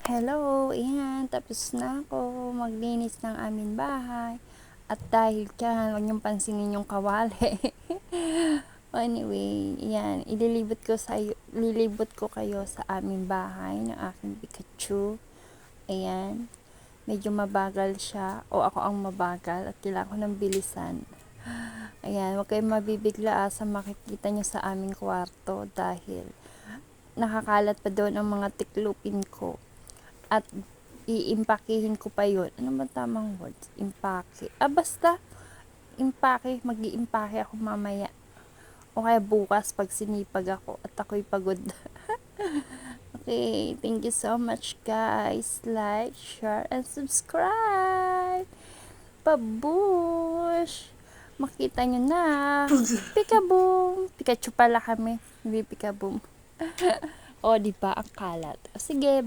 Hello, ayan, tapos na ako maglinis ng aming bahay. At dahil dyan, huwag niyong pansinin yung kawali. Anyway, ayan, lilibot ko kayo sa aming bahay ng aking Pikachu. Ayan, medyo mabagal siya, o ako ang mabagal at kailangan ko ng bilisan. Ayan, huwag kayong mabibigla sa makikita niyo sa aming kwarto dahil nakakalat pa doon ang mga tiklupin ko. At iimpakehin ko pa yun. Ano ba tamang words? Impake. Basta, impake. Mag-iimpake ako mamaya. O kaya bukas pag sinipag ako at ako'y pagod. Okay, thank you so much guys. Like, share, and subscribe. Pabush! Makita nyo na. Pikaboom! Pikachu pala kami. Hindi Pikaboom. O, diba? Ang kalat. Sige.